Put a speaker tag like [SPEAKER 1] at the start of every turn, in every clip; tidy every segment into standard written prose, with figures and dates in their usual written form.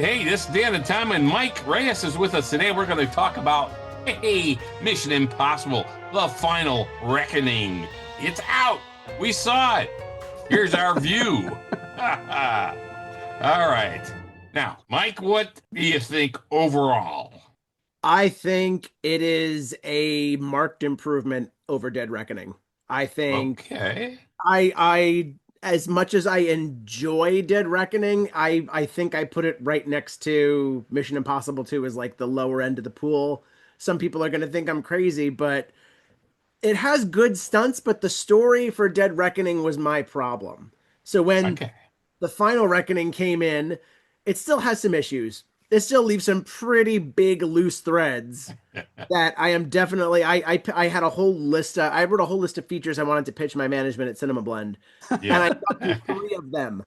[SPEAKER 1] Hey, this is Dan and Tom, and Mike Reyes is with us today. We're going to talk about, Mission Impossible, the final reckoning. It's out. We saw it. Here's our view. All right. Now, Mike, what do you think overall?
[SPEAKER 2] I think it is a marked improvement over Dead Reckoning. I think
[SPEAKER 1] Okay.
[SPEAKER 2] I as much as I enjoy Dead Reckoning, I think I put it right next to Mission Impossible 2 as like the lower end of the pool. Some people are going to think I'm crazy, but it has good stunts, but the story for Dead Reckoning was my problem. So when
[SPEAKER 1] Okay.
[SPEAKER 2] the final reckoning came in, it still has some issues. It still leaves some pretty big loose threads that I am definitely. I had a whole list. I wrote a whole list of features I wanted to pitch my management at Cinema Blend, and I
[SPEAKER 1] Yeah.
[SPEAKER 2] got to three of them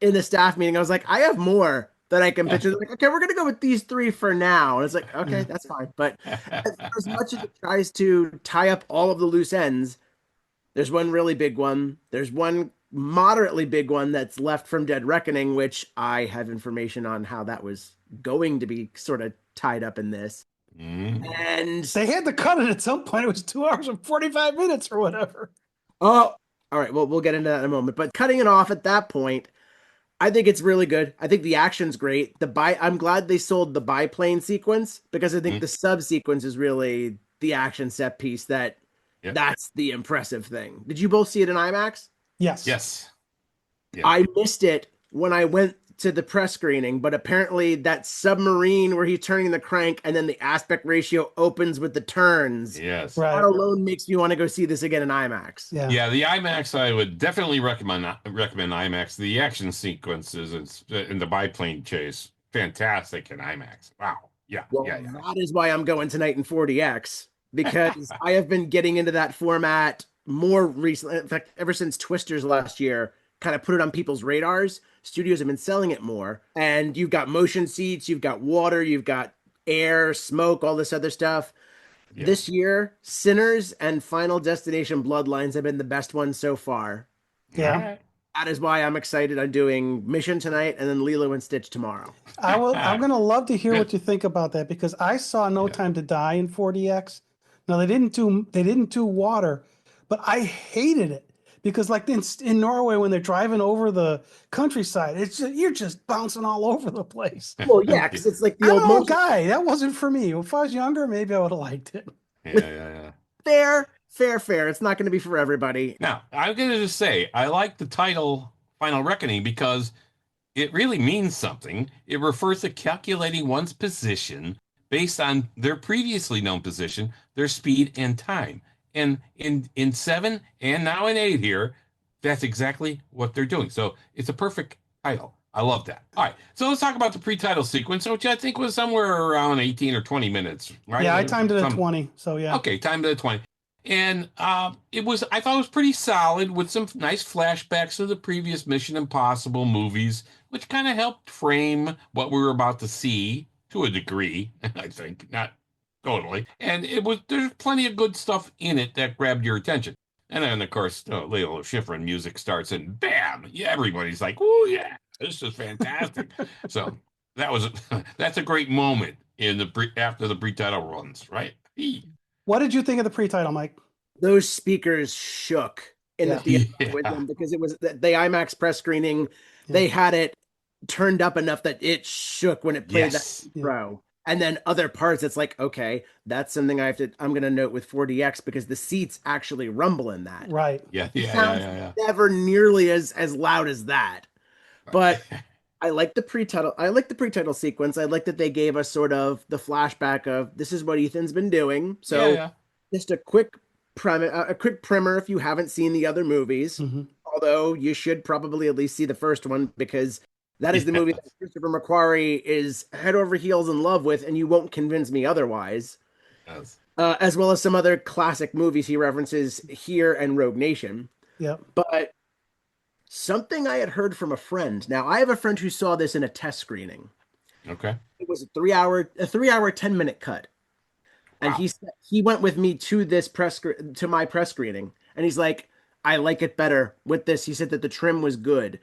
[SPEAKER 2] in the staff meeting. I was like, I have more that I can pitch. They're like, okay, we're gonna go with these three for now. And it's like, okay, that's fine. But as much as it tries to tie up all of the loose ends, there's one really big one. There's one moderately big one that's left from Dead Reckoning, which I have information on how that was going to be sort of tied up in this.
[SPEAKER 1] Mm.
[SPEAKER 2] And
[SPEAKER 3] They had to cut it at some point. It was 2 hours and 45 minutes or whatever.
[SPEAKER 2] oh, all right, well, we'll get into that in a moment. But cutting it off at that point, I think it's really good. I think the action's great. I'm glad they sold the biplane sequence because I think
[SPEAKER 1] Mm.
[SPEAKER 2] the sub sequence is really the action set piece
[SPEAKER 1] Yep.
[SPEAKER 2] that's the impressive thing. Did you both see it in IMAX?
[SPEAKER 3] Yes.
[SPEAKER 1] Yes. Yeah.
[SPEAKER 2] I missed it when I went to the press screening, but apparently that submarine where he's turning the crank and then the aspect ratio opens with the turns.
[SPEAKER 1] Yes.
[SPEAKER 2] That
[SPEAKER 3] Right.
[SPEAKER 2] alone makes me want to go see this again in IMAX.
[SPEAKER 3] Yeah.
[SPEAKER 1] Yeah, the IMAX I would definitely recommend IMAX. The action sequences in the biplane chase, fantastic in IMAX. Wow. Yeah,
[SPEAKER 2] Well,
[SPEAKER 1] yeah,
[SPEAKER 2] that is why I'm going tonight in 40X because I have been getting into that format more recently. In fact, ever since Twisters last year, kind of put it on people's radars. Studios have been selling it more. And you've got motion seats, you've got water, you've got air, smoke, all this other stuff.
[SPEAKER 1] yeah.
[SPEAKER 2] This year, Sinners and Final Destination Bloodlines have been the best ones so far.
[SPEAKER 1] All
[SPEAKER 3] Yeah.
[SPEAKER 1] right.
[SPEAKER 2] That is why I'm excited. I'm doing Mission tonight and then Lilo and Stitch tomorrow.
[SPEAKER 3] I'm gonna love to hear
[SPEAKER 1] Good.
[SPEAKER 3] what you think about that because I saw No
[SPEAKER 1] Yeah.
[SPEAKER 3] Time to Die in 40X. Now they didn't do water, but I hated it because like in Norway when they're driving over the countryside, you're just bouncing all over the place.
[SPEAKER 2] Well, yeah, because it's like the
[SPEAKER 3] I'm
[SPEAKER 2] old
[SPEAKER 3] an old
[SPEAKER 2] motion.
[SPEAKER 3] guy. That wasn't for me. If I was younger, maybe I would have liked it.
[SPEAKER 1] Yeah, yeah, yeah.
[SPEAKER 2] Fair. It's not going to be for everybody.
[SPEAKER 1] Now, I'm going to just say I like the title Final Reckoning because it really means something. It refers to calculating one's position based on their previously known position, their speed and time. And in 7 and now in 8 here, that's exactly what they're doing. So it's a perfect title. I love that. All right. So let's talk about the pre-title sequence, which I think was somewhere around 18 or 20 minutes, right?
[SPEAKER 3] Yeah, I timed it at
[SPEAKER 1] Some
[SPEAKER 3] 20. So yeah.
[SPEAKER 1] Okay, time to the 20. And I thought it was pretty solid with some nice flashbacks of the previous Mission Impossible movies, which kind of helped frame what we were about to see to a degree, I think, not totally. And there's plenty of good stuff in it that grabbed your attention. And then, of course, Leo Schifrin music starts and bam, yeah, everybody's like, oh, yeah, this is fantastic. So that's a great moment after the pre-title runs, right?
[SPEAKER 3] What did you think of the pre-title, Mike?
[SPEAKER 2] Those speakers shook in the
[SPEAKER 3] Yeah.
[SPEAKER 2] theater with
[SPEAKER 1] Yeah.
[SPEAKER 2] them because it was the IMAX press screening.
[SPEAKER 3] Yeah.
[SPEAKER 2] They had it turned up enough that it shook when it played that
[SPEAKER 1] Yes.
[SPEAKER 2] intro. And then other parts, it's like, okay, that's something I'm going to note with 40X because the seats actually rumble in that.
[SPEAKER 3] Right.
[SPEAKER 1] Yeah.
[SPEAKER 2] It
[SPEAKER 1] Yeah.
[SPEAKER 2] sounds
[SPEAKER 1] Yeah.
[SPEAKER 2] never nearly as loud as that. But
[SPEAKER 1] Yeah.
[SPEAKER 2] I like the pre-title. I like the pre-title sequence. I like that they gave us sort of the flashback of this is what Ethan's been doing.
[SPEAKER 1] Yeah.
[SPEAKER 2] So
[SPEAKER 1] Yeah.
[SPEAKER 2] just a quick primer if you haven't seen the other movies.
[SPEAKER 3] Hmm.
[SPEAKER 2] Although you should probably at least see the first one because that is the movie that
[SPEAKER 1] Yes.
[SPEAKER 2] Christopher McQuarrie is head over heels in love with, and you won't convince me otherwise.
[SPEAKER 1] Yes.
[SPEAKER 2] As well as some other classic movies he references here and Rogue Nation.
[SPEAKER 3] Yep.
[SPEAKER 2] But something I had heard from a friend. Now, I have a friend who saw this in a test screening.
[SPEAKER 1] Okay.
[SPEAKER 2] It was a 3 hour, 10-minute cut. And
[SPEAKER 1] Wow.
[SPEAKER 2] he went with me to to my press screening. And he's like, I like it better with this. He said that the trim was good.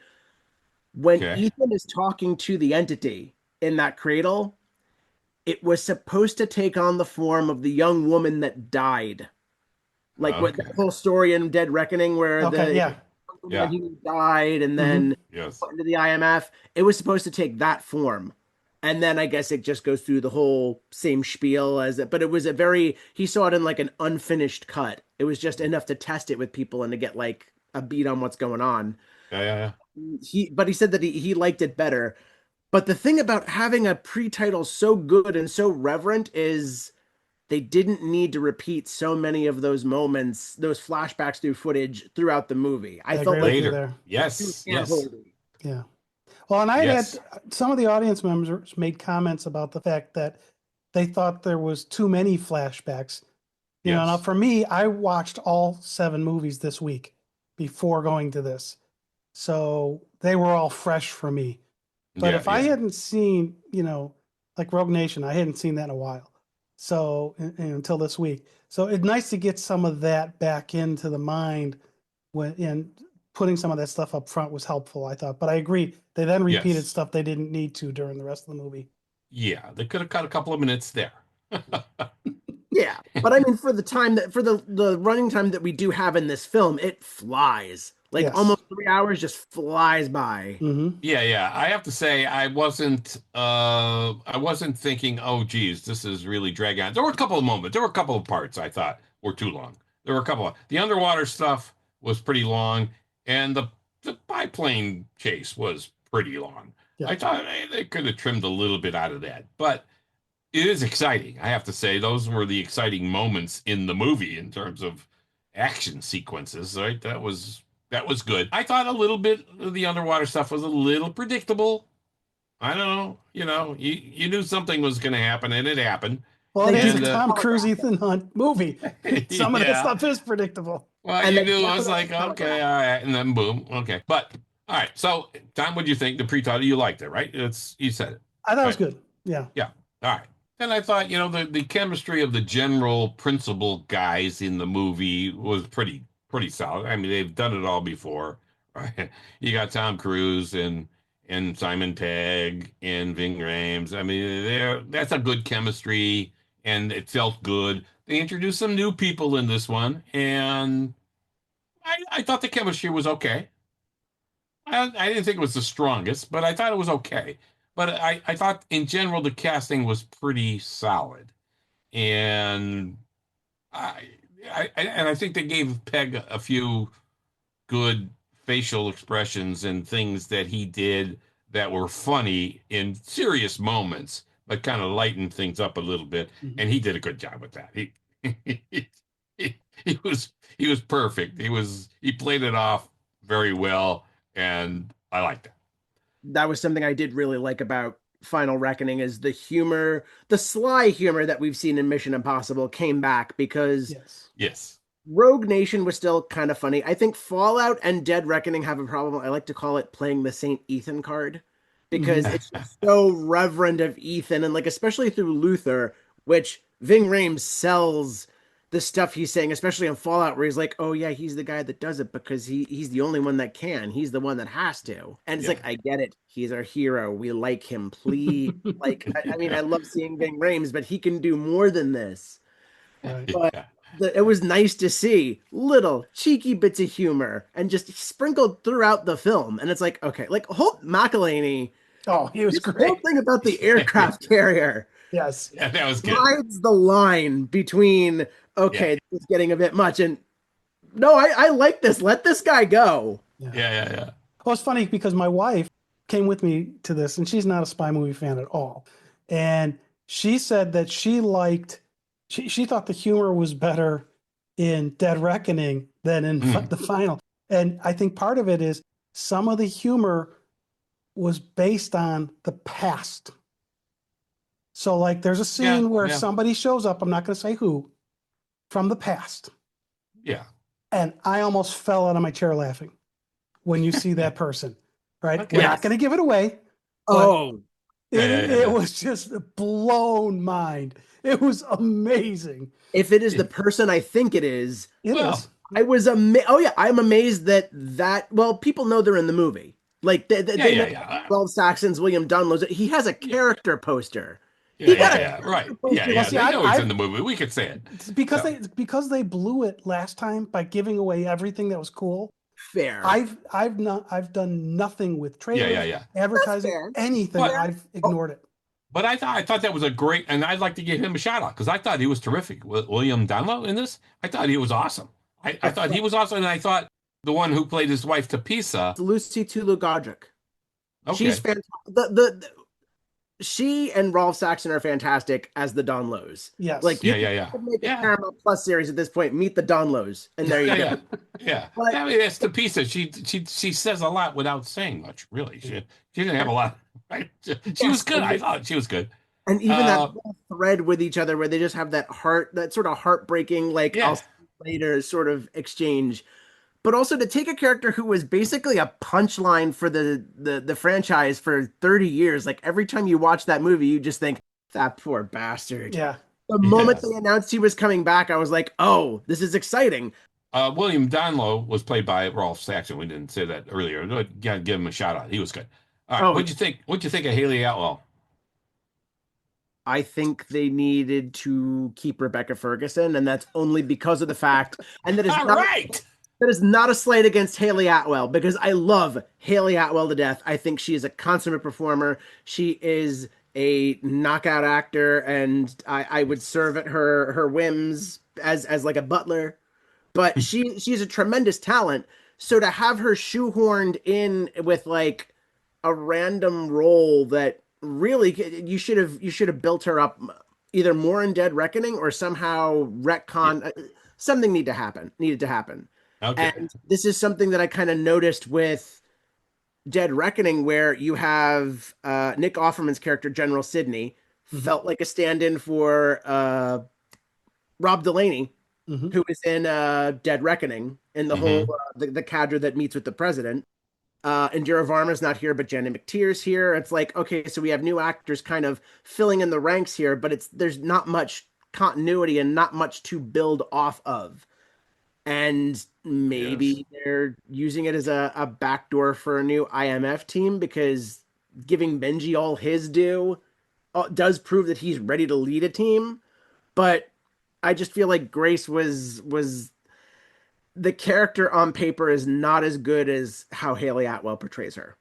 [SPEAKER 2] When
[SPEAKER 1] Okay.
[SPEAKER 2] Ethan is talking to the entity, in that cradle, it was supposed to take on the form of the young woman that died. Like what
[SPEAKER 1] Okay.
[SPEAKER 2] that whole story in Dead Reckoning where
[SPEAKER 3] Okay,
[SPEAKER 2] the
[SPEAKER 3] yeah.
[SPEAKER 1] Yeah.
[SPEAKER 2] he died and
[SPEAKER 3] Hmm.
[SPEAKER 2] then
[SPEAKER 1] Yes.
[SPEAKER 2] put into the IMF. It was supposed to take that form. And then I guess it just goes through the whole same spiel as it, but it was a very, he saw it in like an unfinished cut. It was just enough to test it with people and to get like a beat on what's going on.
[SPEAKER 1] Yeah, yeah, yeah.
[SPEAKER 2] But he said that he liked it better. But the thing about having a pre-title so good and so reverent is they didn't need to repeat so many of those moments, those flashbacks through footage throughout the movie. I
[SPEAKER 3] I
[SPEAKER 2] felt
[SPEAKER 3] agree
[SPEAKER 2] like
[SPEAKER 3] with you
[SPEAKER 1] Later.
[SPEAKER 3] there.
[SPEAKER 2] too
[SPEAKER 1] Yes. Yes.
[SPEAKER 2] hand-holdy.
[SPEAKER 3] Yeah. Well, and I had
[SPEAKER 1] Yes.
[SPEAKER 3] some of the audience members made comments about the fact that they thought there was too many flashbacks. Now
[SPEAKER 1] Yes.
[SPEAKER 3] for me, I watched all 7 movies this week before going to this. So they were all fresh for me. But
[SPEAKER 1] Yeah,
[SPEAKER 3] if I
[SPEAKER 1] yeah.
[SPEAKER 3] hadn't seen, like Rogue Nation, I hadn't seen that in a while. So until this week. So it's nice to get some of that back into the mind when and putting some of that stuff up front was helpful, I thought. But I agree. They then repeated
[SPEAKER 1] Yes.
[SPEAKER 3] stuff they didn't need to during the rest of the movie.
[SPEAKER 1] Yeah. They could have cut a couple of minutes there.
[SPEAKER 2] Yeah, but I mean, for the time that for the running time that we do have in this film, it flies. Like
[SPEAKER 3] Yes.
[SPEAKER 2] almost 3 hours just flies by.
[SPEAKER 3] Hmm.
[SPEAKER 1] Yeah, yeah. I have to say I wasn't thinking, oh geez, this is really dragging on. There were a couple of moments, there were a couple of parts I thought were too long. There were a couple of the underwater stuff was pretty long, and the biplane chase was pretty long.
[SPEAKER 3] Yeah.
[SPEAKER 1] I thought they could have trimmed a little bit out of that, but it is exciting. I have to say, those were the exciting moments in the movie in terms of action sequences, right? That was good. I thought a little bit of the underwater stuff was a little predictable. I don't know, you knew something was going to happen, and it happened.
[SPEAKER 3] Well,
[SPEAKER 2] They
[SPEAKER 3] it is
[SPEAKER 2] do
[SPEAKER 3] a
[SPEAKER 1] And
[SPEAKER 3] Tom Cruise,
[SPEAKER 2] telegraph it,
[SPEAKER 3] Ethan Hunt movie. Some of that
[SPEAKER 1] yeah,
[SPEAKER 3] stuff is predictable.
[SPEAKER 1] well,
[SPEAKER 2] and
[SPEAKER 1] you
[SPEAKER 2] they
[SPEAKER 1] knew I was
[SPEAKER 2] definitely
[SPEAKER 1] like, okay,
[SPEAKER 2] telegraph
[SPEAKER 1] all
[SPEAKER 2] it.
[SPEAKER 1] right, and then boom, okay. But all right, so Tom, what do you think? The pre-title, you liked it, right? It's you said it,
[SPEAKER 3] I thought it was
[SPEAKER 1] right?
[SPEAKER 3] good. Yeah.
[SPEAKER 1] Yeah. All right. And I thought, the chemistry of the general principal guys in the movie was pretty solid. I mean, they've done it all before, right? You got Tom Cruise and Simon Pegg and Ving Rhames. I mean, that's a good chemistry, and it felt good. They introduced some new people in this one, and I thought the chemistry was okay. I didn't think it was the strongest, but I thought it was okay. But I thought in general the casting was pretty solid, and I, I think they gave Peg a few good facial expressions and things that he did that were funny in serious moments, but kind of lightened things up a little bit.
[SPEAKER 3] Mhm.
[SPEAKER 1] And he did a good job with that. He was perfect. He played it off very well, and I liked that.
[SPEAKER 2] That was something I did really like about Final Reckoning is the humor, the sly humor that we've seen in Mission Impossible came back because
[SPEAKER 3] Yes.
[SPEAKER 1] Yes.
[SPEAKER 2] Rogue Nation was still kind of funny. I think Fallout and Dead Reckoning have a problem. I like to call it playing the Saint Ethan card because
[SPEAKER 3] Hmm.
[SPEAKER 2] it's just so reverent of Ethan and like especially through Luther, which Ving Rhames sells the stuff he's saying, especially on Fallout, where he's like, "Oh yeah, he's the guy that does it because he's the only one that can. He's the one that has to." And it's
[SPEAKER 1] Yeah.
[SPEAKER 2] like, I get it. He's our hero. We like him. Please, like, I mean, I love seeing Ving Rhames, but he can do more than this.
[SPEAKER 3] Right.
[SPEAKER 2] But
[SPEAKER 1] Yeah.
[SPEAKER 2] it was nice to see little cheeky bits of humor and just sprinkled throughout the film. And it's like, okay, like Holt McElhaney,
[SPEAKER 3] Oh, he was
[SPEAKER 2] this whole
[SPEAKER 3] great.
[SPEAKER 2] thing about the aircraft carrier
[SPEAKER 3] Yes.
[SPEAKER 1] Yeah, that was good.
[SPEAKER 2] rides the line between,
[SPEAKER 1] Yeah.
[SPEAKER 2] okay, this is getting a bit much. And no, I like this. Let this guy go.
[SPEAKER 3] Yeah.
[SPEAKER 1] Yeah, yeah, yeah.
[SPEAKER 3] Well, it's funny because my wife came with me to this, and she's not a spy movie fan at all. And she said that she thought the humor was better in Dead Reckoning than in
[SPEAKER 1] Mm.
[SPEAKER 3] the final. And I think part of it is some of the humor was based on the past. So, like, there's a
[SPEAKER 1] Yeah,
[SPEAKER 3] scene where
[SPEAKER 1] yeah,
[SPEAKER 3] somebody shows up, I'm not going to say who, from the past.
[SPEAKER 1] yeah.
[SPEAKER 3] And I almost fell out of my chair laughing when you see that person, right? We're
[SPEAKER 1] Okay.
[SPEAKER 3] not
[SPEAKER 2] Yes.
[SPEAKER 3] going to give it away, but
[SPEAKER 2] Oh,
[SPEAKER 1] Yeah, yeah, yeah,
[SPEAKER 3] it
[SPEAKER 1] yeah.
[SPEAKER 3] was just blown mind. It was amazing.
[SPEAKER 2] if it is the
[SPEAKER 1] It,
[SPEAKER 2] person I think it is,
[SPEAKER 3] It
[SPEAKER 1] well,
[SPEAKER 3] is.
[SPEAKER 2] I was amazed. Oh yeah, I'm amazed that well, people know they're in the movie. Like
[SPEAKER 1] Yeah,
[SPEAKER 2] they
[SPEAKER 1] yeah,
[SPEAKER 2] make
[SPEAKER 1] yeah.
[SPEAKER 2] 12 Saxons, William Dunlow's. He has a
[SPEAKER 1] Yeah,
[SPEAKER 2] character poster.
[SPEAKER 1] yeah,
[SPEAKER 2] He
[SPEAKER 1] yeah,
[SPEAKER 2] got a
[SPEAKER 1] yeah.
[SPEAKER 2] character
[SPEAKER 1] Right. Yeah,
[SPEAKER 2] poster
[SPEAKER 3] Well,
[SPEAKER 1] yeah.
[SPEAKER 3] see,
[SPEAKER 1] They
[SPEAKER 2] for
[SPEAKER 1] know he's in the movie. We could say it.
[SPEAKER 3] it's
[SPEAKER 1] So,
[SPEAKER 3] because they blew it last time by giving away everything that was cool.
[SPEAKER 2] fair.
[SPEAKER 3] I've done nothing with
[SPEAKER 1] yeah, yeah,
[SPEAKER 3] trailers,
[SPEAKER 1] yeah.
[SPEAKER 2] That's
[SPEAKER 3] advertising,
[SPEAKER 2] fair.
[SPEAKER 3] anything.
[SPEAKER 1] But
[SPEAKER 2] Fair.
[SPEAKER 3] I've
[SPEAKER 2] Oh,
[SPEAKER 3] ignored it.
[SPEAKER 1] but I thought that was a great, and I'd like to give him a shout out because I thought he was terrific. William Dunlow in this, I thought he was awesome. I thought he was awesome, and I thought the one who played his wife Tapisa.
[SPEAKER 2] Lucy Tulu Godric. She's
[SPEAKER 1] Okay.
[SPEAKER 2] fantastic. She and Rolf Saxon are fantastic as the Donlows. Like
[SPEAKER 3] Yes.
[SPEAKER 2] you
[SPEAKER 1] Yeah,
[SPEAKER 2] could
[SPEAKER 1] yeah, yeah,
[SPEAKER 2] make a
[SPEAKER 1] yeah,
[SPEAKER 2] Paramount Plus series at this point. Meet the Donlows, and there you
[SPEAKER 1] yeah,
[SPEAKER 2] go.
[SPEAKER 1] yeah, yeah.
[SPEAKER 2] But
[SPEAKER 1] I mean, it's Tapisa. She says a lot without saying much. Really, she didn't have a lot. Right? She was
[SPEAKER 2] yes,
[SPEAKER 1] good. I thought she was good.
[SPEAKER 2] and even that
[SPEAKER 1] Uh,
[SPEAKER 2] whole thread with each other where they just have that sort of heartbreaking, like I'll
[SPEAKER 1] yeah,
[SPEAKER 2] see you later sort of exchange. But also to take a character who was basically a punchline for the franchise for 30 years, like every time you watch that movie, you just think, that poor bastard.
[SPEAKER 3] Yeah.
[SPEAKER 2] The moment
[SPEAKER 1] yeah.
[SPEAKER 2] they announced he was coming back, I was like, oh, this is exciting.
[SPEAKER 1] William Donlow was played by Rolf Saxon. We didn't say that earlier. Gotta give him a shout out. He was good. All right,
[SPEAKER 2] Oh,
[SPEAKER 1] what'd you think? What'd you think of Haley Atwell?
[SPEAKER 2] I think they needed to keep Rebecca Ferguson, and that's only because of the fact, and
[SPEAKER 1] All right.
[SPEAKER 2] that is not a slight against Haley Atwell because I love Haley Atwell to death. I think she is a consummate performer. She is a knockout actor, and I would serve at her whims as like a butler. But she's a tremendous talent. So to have her shoehorned in with like a random role that really you should have built her up either more in Dead Reckoning or somehow
[SPEAKER 1] Yeah.
[SPEAKER 2] retcon something needed to happen.
[SPEAKER 1] Okay.
[SPEAKER 2] And this is something that I kind of noticed with Dead Reckoning, where you have Nick Offerman's character General Sidney
[SPEAKER 3] Hmm.
[SPEAKER 2] felt like a stand-in for Rob Delaney,
[SPEAKER 3] Hmm.
[SPEAKER 2] who is in Dead Reckoning, in the whole
[SPEAKER 1] Hmm.
[SPEAKER 2] the cadre that meets with the president. Indira Varma's not here, but Jenna McTeer's here. It's like, okay, so we have new actors kind of filling in the ranks here, but there's not much continuity and not much to build off of. And
[SPEAKER 1] Yes.
[SPEAKER 2] maybe they're using it as a backdoor for a new IMF team because giving Benji all his due does prove that he's ready to lead a team. But I just feel like Grace was the character on paper is not as good as how Haley Atwell portrays her.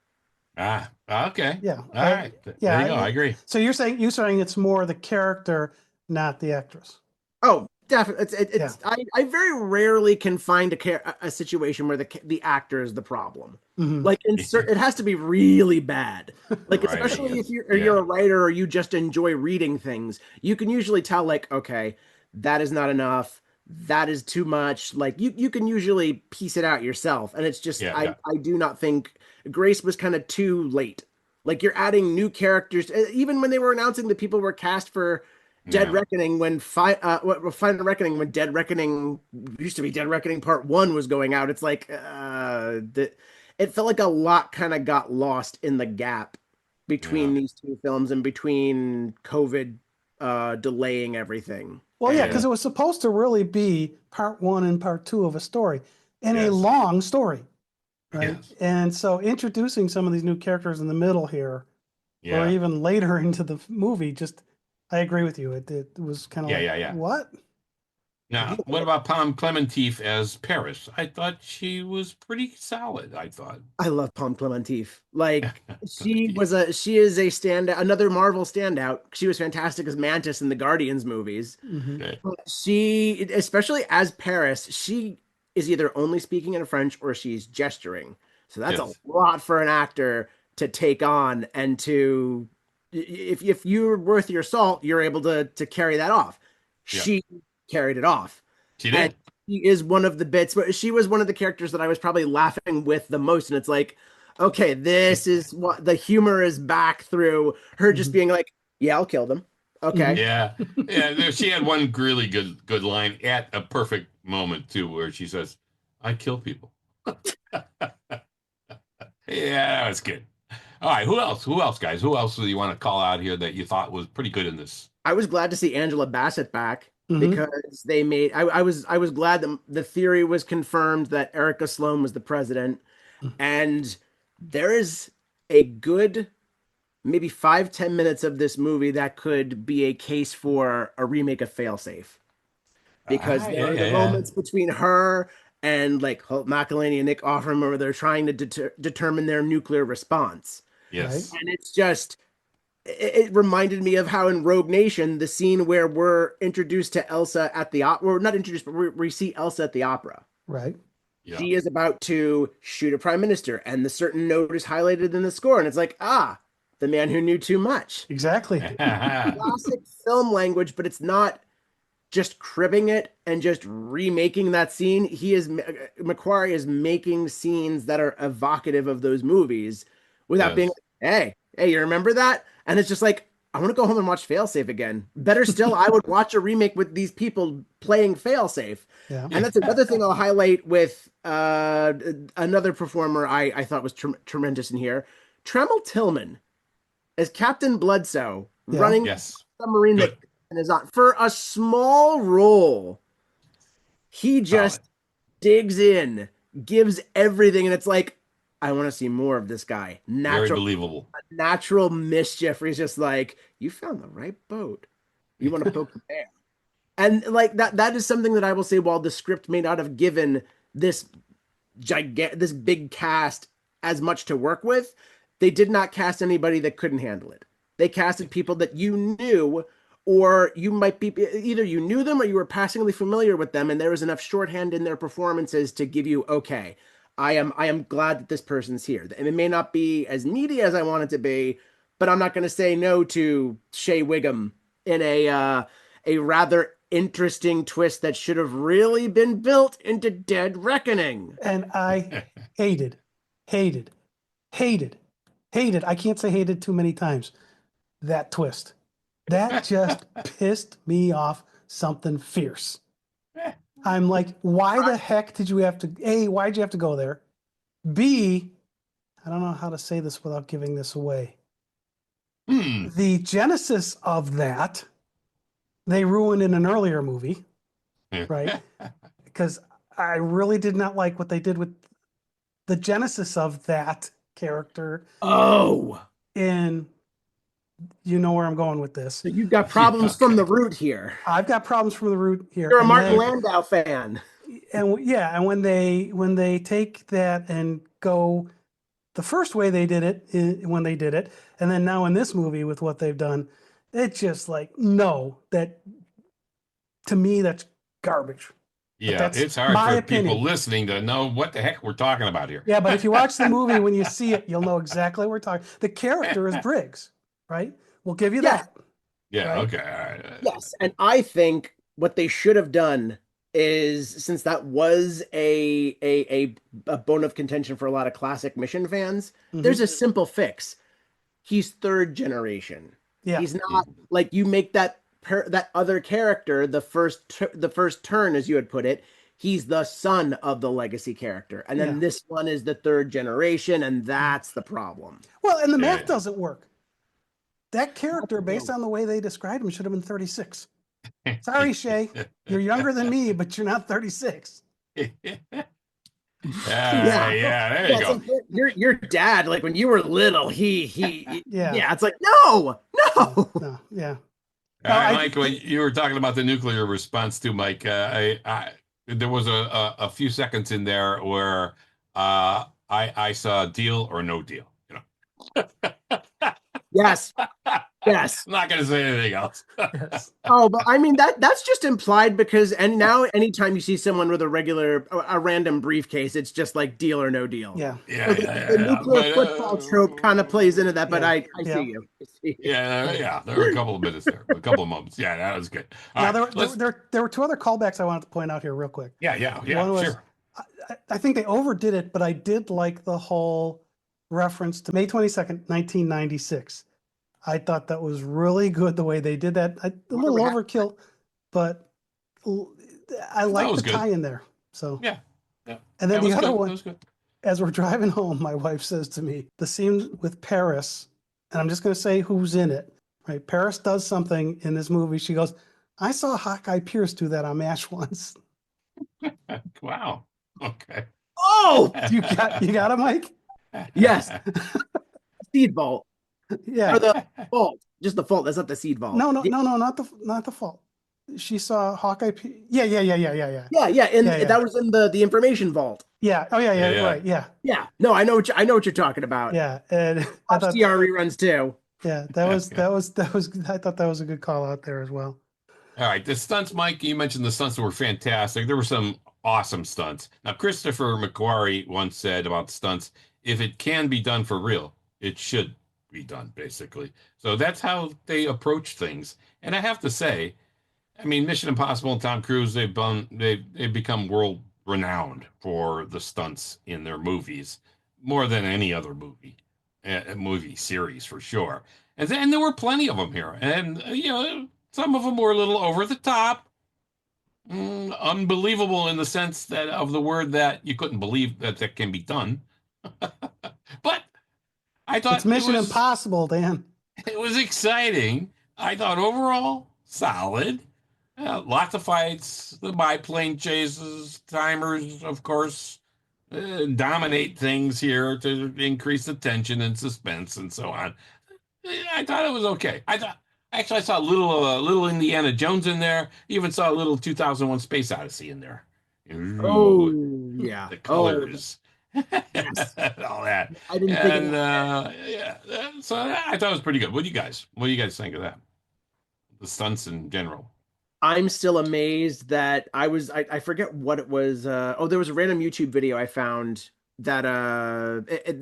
[SPEAKER 1] Ah, okay.
[SPEAKER 3] Yeah.
[SPEAKER 1] All right. There you go. I agree.
[SPEAKER 3] So you're saying it's more the character, not the actress.
[SPEAKER 2] Oh, definitely.
[SPEAKER 3] Yeah.
[SPEAKER 2] I very rarely can find a situation where the actor is the problem.
[SPEAKER 3] Hmm.
[SPEAKER 2] Like it has to be really bad.
[SPEAKER 1] The
[SPEAKER 2] Like
[SPEAKER 1] writing
[SPEAKER 2] especially if
[SPEAKER 1] is,
[SPEAKER 2] you're
[SPEAKER 1] yeah.
[SPEAKER 2] a writer or you just enjoy reading things, you can usually tell like, okay, that is not enough. That is too much. Like you can usually piece it out yourself. And it's just
[SPEAKER 1] Yeah, yeah.
[SPEAKER 2] I do not think Grace was kind of too late. Like you're adding new characters, even when they were announcing that people were cast for Dead
[SPEAKER 1] Yeah.
[SPEAKER 2] Reckoning Final Reckoning when Dead Reckoning used to be Dead Reckoning Part 1 was going out. It's like it felt like a lot kind of got lost in the gap between
[SPEAKER 1] Yeah.
[SPEAKER 2] these two films and between COVID delaying everything.
[SPEAKER 3] Well, yeah, because
[SPEAKER 1] Yeah.
[SPEAKER 3] it was supposed to really be part one and part two of a story, and a
[SPEAKER 1] Yes.
[SPEAKER 3] long story, right?
[SPEAKER 1] Yes.
[SPEAKER 3] And so introducing some of these new characters in the middle here, or
[SPEAKER 1] Yeah.
[SPEAKER 3] even later into the movie, just I agree with you. It was kind of
[SPEAKER 1] Yeah.
[SPEAKER 3] like,
[SPEAKER 1] Yeah. Yeah.
[SPEAKER 3] what?
[SPEAKER 1] Now, what about Pom Clementif as Paris? I thought she was pretty solid. I thought.
[SPEAKER 2] I love Palm Clementif. Like she is a standout, another Marvel standout. She was fantastic as Mantis in the Guardians movies.
[SPEAKER 3] Hmm.
[SPEAKER 1] Okay.
[SPEAKER 2] She, especially as Paris, she is either only speaking in French or she's gesturing. So that's a
[SPEAKER 1] Yes.
[SPEAKER 2] lot for an actor to take on and to if you're worth your salt, you're able to carry that off.
[SPEAKER 1] Yeah.
[SPEAKER 2] She carried it off.
[SPEAKER 1] She
[SPEAKER 2] And
[SPEAKER 1] did.
[SPEAKER 2] she is one of the bits, but she was one of the characters that I was probably laughing with the most. And it's like, okay, this is what the humor is back through her just
[SPEAKER 3] Hmm.
[SPEAKER 2] being like, yeah, I'll kill them. Okay.
[SPEAKER 3] Hmm.
[SPEAKER 1] Yeah. Yeah. She had one really good line at a perfect moment too, where she says, "I kill people." Yeah, that was good. All right. Who else? Who else, guys? Who else do you want to call out here that you thought was pretty good in this?
[SPEAKER 2] I was glad to see Angela Bassett back
[SPEAKER 3] Hmm.
[SPEAKER 2] because they made I was glad that the theory was confirmed that Erica Sloan was the president and there is a good maybe 5-10 minutes of this movie that could be a case for a remake of Failsafe, because there
[SPEAKER 1] Yeah,
[SPEAKER 2] are the
[SPEAKER 1] yeah, yeah.
[SPEAKER 2] moments between her and like Holt McElhaney and Nick Offerman where they're trying to determine their nuclear response.
[SPEAKER 3] Right.
[SPEAKER 1] Yes.
[SPEAKER 2] And it's just, it reminded me of how in Rogue Nation, the scene where we're introduced to Elsa at the opera, we're not introduced, but we see Elsa at the opera.
[SPEAKER 3] Right.
[SPEAKER 1] Yeah.
[SPEAKER 2] She is about to shoot a prime minister, and the certain note is highlighted in the score, and it's like, ah, the man who knew too much.
[SPEAKER 3] Exactly.
[SPEAKER 2] Classic film language, but it's not just cribbing it and just remaking that scene. Macquarie is making scenes that are evocative of those movies without being
[SPEAKER 1] Yes.
[SPEAKER 2] like, hey, you remember that? And it's just like, I want to go home and watch Failsafe again. Better still, I would watch a remake with these people playing Failsafe.
[SPEAKER 3] Yeah.
[SPEAKER 2] And that's another thing I'll highlight with another performer I thought was tremendous in here. Tremel Tillman as Captain Bloodsoe
[SPEAKER 3] Yeah.
[SPEAKER 2] running
[SPEAKER 1] Yes.
[SPEAKER 2] the submarine that
[SPEAKER 1] Good.
[SPEAKER 2] is on for a small role. He just
[SPEAKER 1] Solid.
[SPEAKER 2] digs in, gives everything, and it's like, I want to see more of this guy.
[SPEAKER 1] Very believable.
[SPEAKER 2] Natural mischief. Where he's just like, you found the right boat. You want to poke the bear. And like that is something that I will say, while the script may not have given this this big cast as much to work with, they did not cast anybody that couldn't handle it. They casted people that you knew, or you might be either you knew them or you were passingly familiar with them, and there was enough shorthand in their performances to give you, okay, I am glad that this person's here. And it may not be as meaty as I want it to be, but I'm not going to say no to Shea Wiggum in a rather interesting twist that should have really been built into Dead Reckoning.
[SPEAKER 3] And I hated, hated, hated, hated. I can't say hated too many times. That twist. That just pissed me off something fierce. I'm like, why the heck did you have to, A, why'd you have to go there? B, I don't know how to say this without giving this away.
[SPEAKER 1] Hmm.
[SPEAKER 3] The genesis of that, they ruined in an earlier movie, right? Because I really did not like what they did with the genesis of that character
[SPEAKER 2] Oh,
[SPEAKER 3] in, you know where I'm going with this.
[SPEAKER 2] so you've got
[SPEAKER 1] Yeah,
[SPEAKER 2] problems from
[SPEAKER 1] okay.
[SPEAKER 2] the root here.
[SPEAKER 3] I've got problems from the root here.
[SPEAKER 2] You're a
[SPEAKER 3] And
[SPEAKER 2] Martin
[SPEAKER 3] then,
[SPEAKER 2] Landau fan.
[SPEAKER 3] and yeah, and when they take that and go the first way they did it when they did it, and then now in this movie with what they've done, it's just like, no, that to me that's garbage. But
[SPEAKER 1] Yeah,
[SPEAKER 3] that's
[SPEAKER 1] it's hard
[SPEAKER 3] my
[SPEAKER 1] for people
[SPEAKER 3] opinion.
[SPEAKER 1] listening to know what the heck we're talking about here.
[SPEAKER 3] Yeah, but if you watch the movie, when you see it, you'll know exactly what we're talking. The character is Briggs, right? We'll give you
[SPEAKER 2] Yes,
[SPEAKER 3] that,
[SPEAKER 1] Yeah,
[SPEAKER 3] right?
[SPEAKER 1] okay. All right.
[SPEAKER 2] yes. And I think what they should have done is, since that was a bone of contention for a lot of classic Mission fans,
[SPEAKER 3] Mm-hmm.
[SPEAKER 2] there's a simple fix. He's third generation.
[SPEAKER 3] Yeah,
[SPEAKER 2] He's not
[SPEAKER 1] Mhm.
[SPEAKER 2] like, you make that other character the first turn, as you had put it. He's the son of the legacy character, and
[SPEAKER 3] yeah.
[SPEAKER 2] then this one is the third generation, and that's the problem.
[SPEAKER 3] Well, and the math
[SPEAKER 1] Yeah.
[SPEAKER 3] doesn't work. That character, based on the way they described him, should have been 36. Sorry, Shay. You're younger than me, but you're not 36.
[SPEAKER 2] Yeah.
[SPEAKER 1] Yeah, there you
[SPEAKER 2] Yeah, it's
[SPEAKER 1] go.
[SPEAKER 2] like your dad, like when you were little,
[SPEAKER 3] Yeah.
[SPEAKER 2] yeah, it's like, no,
[SPEAKER 3] No,
[SPEAKER 2] no.
[SPEAKER 3] no, yeah.
[SPEAKER 1] All
[SPEAKER 3] Now
[SPEAKER 1] right,
[SPEAKER 3] I
[SPEAKER 1] Mike, when you were talking about the nuclear response too, Mike, there was a few seconds in there where I saw deal or no deal.
[SPEAKER 2] Yes,
[SPEAKER 1] I'm
[SPEAKER 2] yes.
[SPEAKER 1] not going to say anything else.
[SPEAKER 3] yes.
[SPEAKER 2] Oh, but I mean that's just implied, because and now anytime you see someone with a random briefcase, it's just like deal or no deal.
[SPEAKER 3] Yeah.
[SPEAKER 2] So
[SPEAKER 1] Yeah,
[SPEAKER 2] the
[SPEAKER 1] yeah.
[SPEAKER 2] nuclear
[SPEAKER 1] But
[SPEAKER 2] football trope kind of plays into that, but
[SPEAKER 3] Yeah.
[SPEAKER 2] I see
[SPEAKER 3] Yeah.
[SPEAKER 2] you. I see you.
[SPEAKER 1] yeah, there were a couple of minutes there, a couple of moments. Yeah, that was good. All
[SPEAKER 3] Now
[SPEAKER 1] right, let's.
[SPEAKER 3] there were two other callbacks I wanted to point out here real quick.
[SPEAKER 1] Yeah,
[SPEAKER 3] One was
[SPEAKER 1] sure.
[SPEAKER 3] I think they overdid it, but I did like the whole reference to May 22nd, 1996. I thought that was really good the way they did that. A
[SPEAKER 2] Wonder
[SPEAKER 3] little
[SPEAKER 2] what happened.
[SPEAKER 3] overkill, but I
[SPEAKER 1] I thought it
[SPEAKER 3] like
[SPEAKER 1] was
[SPEAKER 3] the
[SPEAKER 1] good.
[SPEAKER 3] tie in there. So,
[SPEAKER 1] Yeah, yeah,
[SPEAKER 3] and then
[SPEAKER 1] that
[SPEAKER 3] the
[SPEAKER 1] was
[SPEAKER 3] other
[SPEAKER 1] good. That
[SPEAKER 3] one,
[SPEAKER 1] was good.
[SPEAKER 3] as we're driving home, my wife says to me, the scene with Paris, and I'm just going to say who's in it, right? Paris does something in this movie. She goes, I saw Hawkeye Pierce do that on MASH once.
[SPEAKER 1] Wow. Okay.
[SPEAKER 2] Oh,
[SPEAKER 3] You got it, Mike?
[SPEAKER 2] Yes, seed vault or
[SPEAKER 3] Yeah.
[SPEAKER 2] the vault, just the vault. That's not the seed vault.
[SPEAKER 3] No, no,
[SPEAKER 2] Yeah,
[SPEAKER 3] no, no, not the fault. She saw Hawkeye. Yeah, yeah, yeah, yeah, yeah, yeah,
[SPEAKER 2] yeah, yeah. And
[SPEAKER 3] yeah, yeah,
[SPEAKER 2] that was in the information vault.
[SPEAKER 3] yeah. Oh yeah,
[SPEAKER 1] Yeah,
[SPEAKER 3] yeah,
[SPEAKER 1] yeah.
[SPEAKER 3] right. Yeah,
[SPEAKER 2] Yeah. No, I know what you're talking about.
[SPEAKER 3] yeah. And I
[SPEAKER 2] Watch
[SPEAKER 3] thought,
[SPEAKER 2] TR reruns too.
[SPEAKER 3] yeah, that was. I thought that was a good call out there as well.
[SPEAKER 1] All right, the stunts, Mike, you mentioned the stunts were fantastic. There were some awesome stunts. Now, Christopher McQuarrie once said about stunts, if it can be done for real, it should be done, basically. So that's how they approach things. And I have to say, I mean, Mission Impossible and Tom Cruise, they've become world renowned for the stunts in their movies, more than any other movie series for sure. And then there were plenty of them here, and some of them were a little over the top, unbelievable in the sense that of the word that you couldn't believe that that can be done. But I
[SPEAKER 3] It's
[SPEAKER 1] thought it
[SPEAKER 3] Mission
[SPEAKER 1] was
[SPEAKER 3] Impossible, Dan.
[SPEAKER 1] it was exciting. I thought overall solid. Lots of fights, the biplane chases, timers, of course, dominate things here to increase the tension and suspense and so on. I thought it was okay. I thought actually I saw a little Indiana Jones in there. Even saw a little 2001 Space Odyssey in there. Ooh,
[SPEAKER 2] Oh yeah.
[SPEAKER 1] the
[SPEAKER 2] Oh
[SPEAKER 1] colors,
[SPEAKER 2] yes.
[SPEAKER 1] all that,
[SPEAKER 2] I didn't think of
[SPEAKER 1] and
[SPEAKER 2] that.
[SPEAKER 1] yeah. So I thought it was pretty good. What do you guys think of that? The stunts in general.
[SPEAKER 2] I'm still amazed that I forget what it was. There was a random YouTube video I found that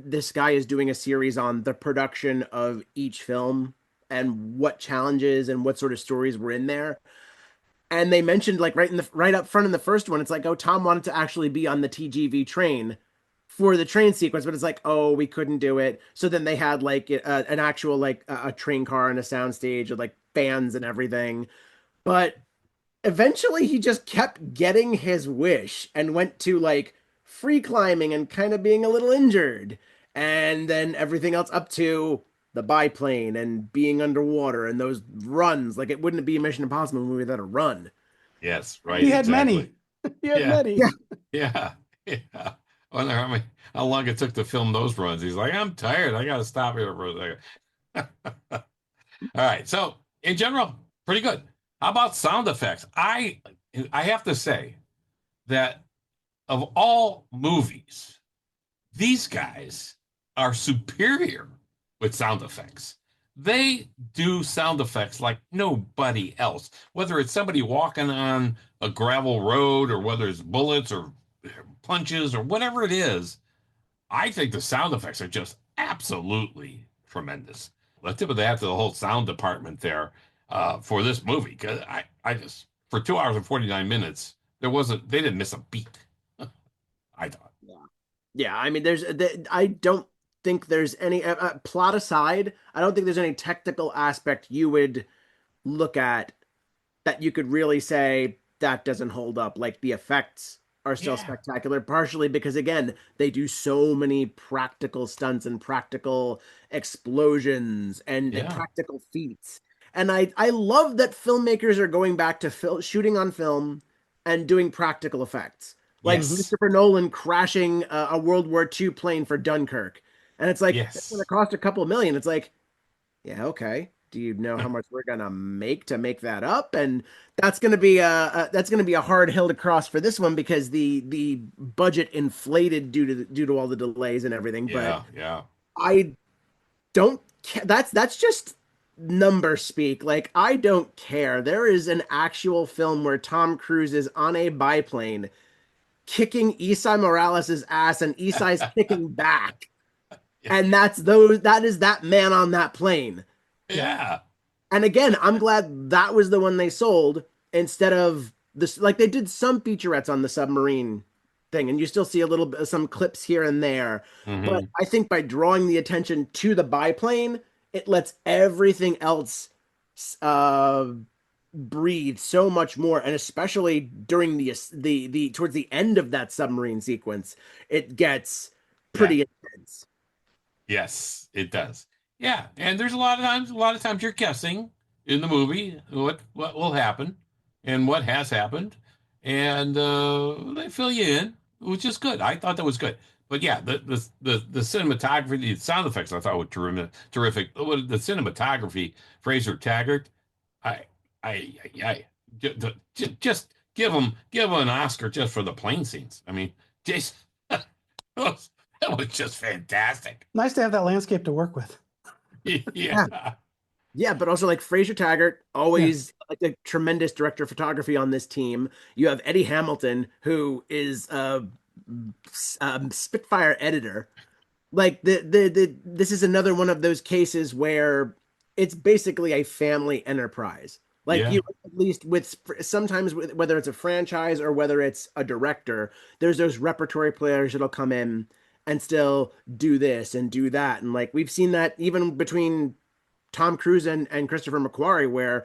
[SPEAKER 2] this guy is doing a series on the production of each film and what challenges and what sort of stories were in there. And they mentioned like right up front in the first one, it's like, oh, Tom wanted to actually be on the TGV train for the train sequence, but it's like, oh, we couldn't do it. So then they had like an actual like a train car and a sound stage with like fans and everything. But eventually he just kept getting his wish and went to like free climbing and kind of being a little injured. And then everything else up to the biplane and being underwater and those runs. Like it wouldn't be a Mission Impossible movie without a run.
[SPEAKER 1] Yes, right,
[SPEAKER 3] He had
[SPEAKER 1] exactly.
[SPEAKER 3] many. He had
[SPEAKER 1] Yeah,
[SPEAKER 2] Yeah.
[SPEAKER 3] many.
[SPEAKER 1] yeah, yeah. I wonder how long it took to film those runs. He's like, I'm tired. I got to stop here for a second. All right. So in general, pretty good. How about sound effects? I have to say that of all movies, these guys are superior with sound effects. They do sound effects like nobody else. Whether it's somebody walking on a gravel road or whether it's bullets or punches or whatever it is, I think the sound effects are just absolutely tremendous. Let's tip of that to the whole sound department there for this movie because I just for 2 hours and 49 minutes they didn't miss a beat. I thought.
[SPEAKER 2] Yeah. Yeah. I mean, I don't think there's any plot aside, I don't think there's any technical aspect you would look at that you could really say that doesn't hold up. Like the effects are still
[SPEAKER 1] Yeah,
[SPEAKER 2] spectacular, partially because again, they do so many practical stunts and practical explosions and
[SPEAKER 1] yeah,
[SPEAKER 2] practical feats. And I love that filmmakers are going back to shooting on film and doing practical effects. Like
[SPEAKER 3] Hmm.
[SPEAKER 1] yes,
[SPEAKER 2] Christopher Nolan crashing a World War II plane for Dunkirk. And it's like, that's going to
[SPEAKER 1] yes,
[SPEAKER 2] cost a couple million. It's like, yeah, okay. Do you know how much we're gonna make to make that up? And that's gonna be a hard hill to cross for this one because the budget inflated due to all the delays and everything. But
[SPEAKER 1] yeah, yeah,
[SPEAKER 2] I don't that's just number speak. Like I don't care. There is an actual film where Tom Cruise is on a biplane kicking Esai Morales' ass and Esai's kicking back.
[SPEAKER 1] yeah,
[SPEAKER 2] And that is that man on that plane.
[SPEAKER 3] Yeah.
[SPEAKER 1] yeah,
[SPEAKER 2] And again, I'm glad that was the one they sold instead of this. Like they did some featurettes on the submarine thing, and you still see a little bit some clips here and there. But
[SPEAKER 1] hmm
[SPEAKER 2] I think by drawing the attention to the biplane, it lets everything else uh, breathe so much more. And especially during the towards the end of that submarine sequence, it gets
[SPEAKER 1] yeah.
[SPEAKER 2] pretty intense.
[SPEAKER 1] Yes, it does. Yeah, and there's a lot of times you're guessing in the movie what will happen and what has happened, and they fill you in, which is good. I thought that was good. but yeah, the cinematography, the sound effects I thought were terrific. The cinematography, Fraser Taggart, I just give him an Oscar just for the plane scenes. I mean, Jason, that was just fantastic.
[SPEAKER 3] Nice to have that landscape to work with.
[SPEAKER 2] Yeah.
[SPEAKER 1] Yeah,
[SPEAKER 2] Yeah, but also like Fraser Taggart,
[SPEAKER 3] Yeah.
[SPEAKER 2] always like a tremendous director of photography on this team. You have Eddie Hamilton, who is a Spitfire editor. Like this is another one of those cases where it's basically a family enterprise. Like
[SPEAKER 1] yeah,
[SPEAKER 2] you at least with sometimes with, whether it's a franchise or whether it's a director, there's those repertory players that'll come in and still do this and do that. And like we've seen that even between Tom Cruise and Christopher McQuarrie, where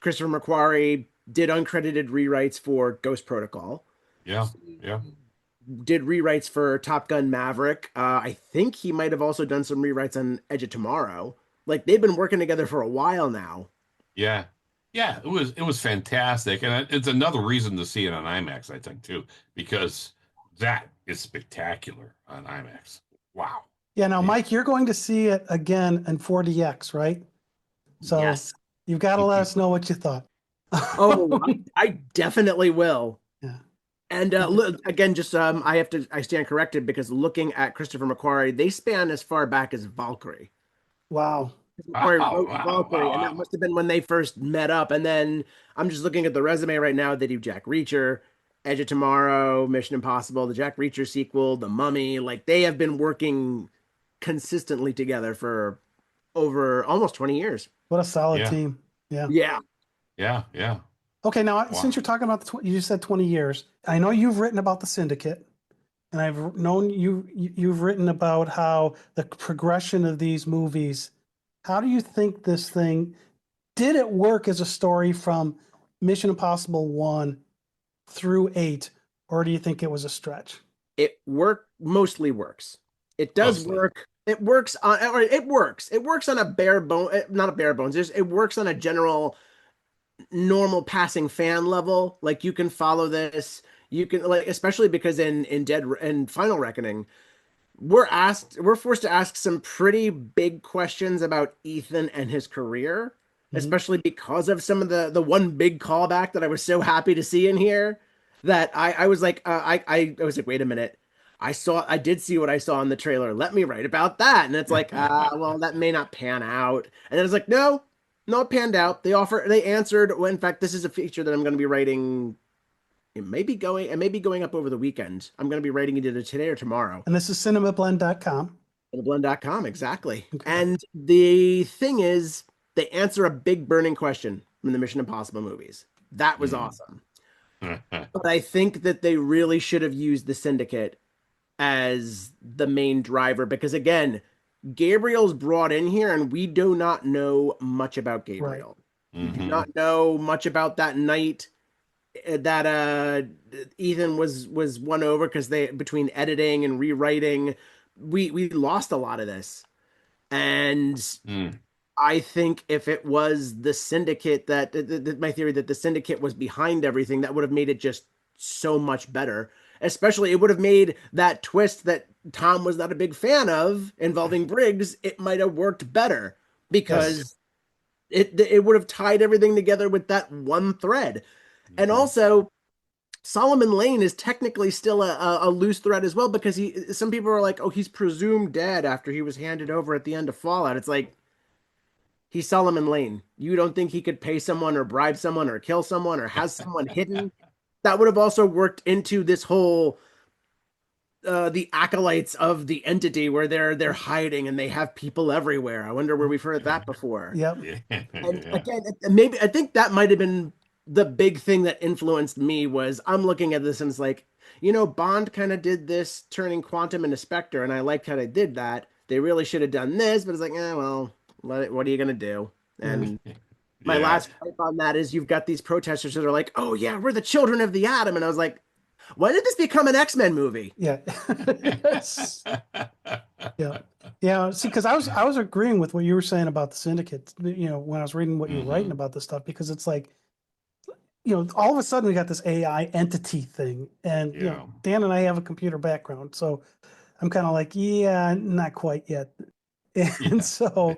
[SPEAKER 2] Christopher McQuarrie did uncredited rewrites for Ghost Protocol,
[SPEAKER 1] yeah, yeah,
[SPEAKER 2] did rewrites for Top Gun Maverick. I think he might have also done some rewrites on Edge of Tomorrow. Like they've been working together for a while now.
[SPEAKER 1] yeah, yeah. It was fantastic, and it's another reason to see it on IMAX, I think, too, because that is spectacular on IMAX. Wow.
[SPEAKER 3] Yeah. Now,
[SPEAKER 1] Yeah.
[SPEAKER 3] Mike, you're going to see it again in 4DX, right? So
[SPEAKER 2] Yes.
[SPEAKER 3] you've got to let us know what you thought.
[SPEAKER 2] Oh, I definitely will.
[SPEAKER 3] Yeah.
[SPEAKER 2] And look, again, just I stand corrected because looking at Christopher McQuarrie, they span as far back as Valkyrie.
[SPEAKER 3] Wow.
[SPEAKER 2] McQuarrie
[SPEAKER 1] Wow,
[SPEAKER 2] wrote
[SPEAKER 1] wow,
[SPEAKER 2] Valkyrie, and that
[SPEAKER 1] wow,
[SPEAKER 2] must have been when they first met up. And then I'm just looking at the resume right now. They do Jack Reacher, Edge of Tomorrow, Mission Impossible, the Jack Reacher sequel, The Mummy. Like they have been working consistently together for over almost 20 years.
[SPEAKER 3] What a solid
[SPEAKER 1] yeah,
[SPEAKER 3] team. Yeah.
[SPEAKER 2] Yeah.
[SPEAKER 1] yeah, yeah.
[SPEAKER 3] Okay. Now, since
[SPEAKER 1] Wow.
[SPEAKER 3] you're talking about you just said 20 years, I know you've written about the Syndicate, and I've known you've written about how the progression of these movies. How do you think this thing did it work as a story from Mission Impossible 1 through 8, or do you think it was a stretch?
[SPEAKER 2] It mostly works. It does
[SPEAKER 1] Mostly.
[SPEAKER 2] work. It works on or it works. It works on a bare bone, not a bare bones. It works on a general normal passing fan level. Like you can follow this. You can like especially because in Dead and Final Reckoning, we're forced to ask some pretty big questions about Ethan and his career,
[SPEAKER 3] Mhm.
[SPEAKER 2] especially because of some of the one big callback that I was so happy to see in here that I was like I was like wait a minute. I did see what I saw in the trailer. Let me write about that. And it's like, well, that may not pan out. And then it's like, no, no, it panned out. They answered. Well, in fact, this is a feature that I'm going to be writing. It may be going up over the weekend. I'm going to be writing it either today or tomorrow.
[SPEAKER 3] And this is cinemablend.com.
[SPEAKER 2] Blend.com, exactly.
[SPEAKER 3] Okay.
[SPEAKER 2] And the thing is, they answer a big burning question in the Mission Impossible movies. That was
[SPEAKER 1] Mm.
[SPEAKER 2] awesome. But I think that they really should have used the Syndicate as the main driver because, again, Gabriel's brought in here and we do not know much about
[SPEAKER 3] Right.
[SPEAKER 2] Gabriel. We do
[SPEAKER 1] Hmm.
[SPEAKER 2] not know much about that night that Ethan was won over because they between editing and rewriting, we lost a lot of this. And
[SPEAKER 1] Mm.
[SPEAKER 2] I think if it was the syndicate my theory that the syndicate was behind everything, that would have made it just so much better. Especially, it would have made that twist that Tom was not a big fan of involving Briggs. It might have worked better
[SPEAKER 1] Yes.
[SPEAKER 2] because it would have tied everything together with that one thread. And
[SPEAKER 1] Hmm.
[SPEAKER 2] also, Solomon Lane is technically still a loose thread as well because some people are like, oh, he's presumed dead after he was handed over at the end of Fallout. It's like he's Solomon Lane. You don't think he could pay someone or bribe someone or kill someone or has someone hidden? That would have also worked into this whole the acolytes of the entity where they're hiding and they have people everywhere. I wonder where we've heard that before.
[SPEAKER 3] Yep.
[SPEAKER 1] Yeah.
[SPEAKER 2] And
[SPEAKER 1] Yeah.
[SPEAKER 2] again, maybe I think that might have been the big thing that influenced me was I'm looking at this and it's like, Bond kind of did this turning Quantum into Spectre, and I liked how they did that. They really should have done this, but it's like, well, what are you gonna do?
[SPEAKER 3] Yeah.
[SPEAKER 2] And my
[SPEAKER 1] Yeah.
[SPEAKER 2] last gripe on that is you've got these protesters that are like, oh yeah, we're the children of the atom, and I was like, when did this become an X-Men movie?
[SPEAKER 3] Yeah. Yes. Yeah. Yeah. See, because I was agreeing with what you were saying about the syndicate, when I was reading what you were writing
[SPEAKER 1] Hmm.
[SPEAKER 3] about this stuff, because it's like, all of a sudden we got this AI entity thing. And,
[SPEAKER 1] Yeah.
[SPEAKER 3] Dan and I have a computer background. So I'm kind of like, yeah, not quite yet. And
[SPEAKER 1] Yeah.
[SPEAKER 3] so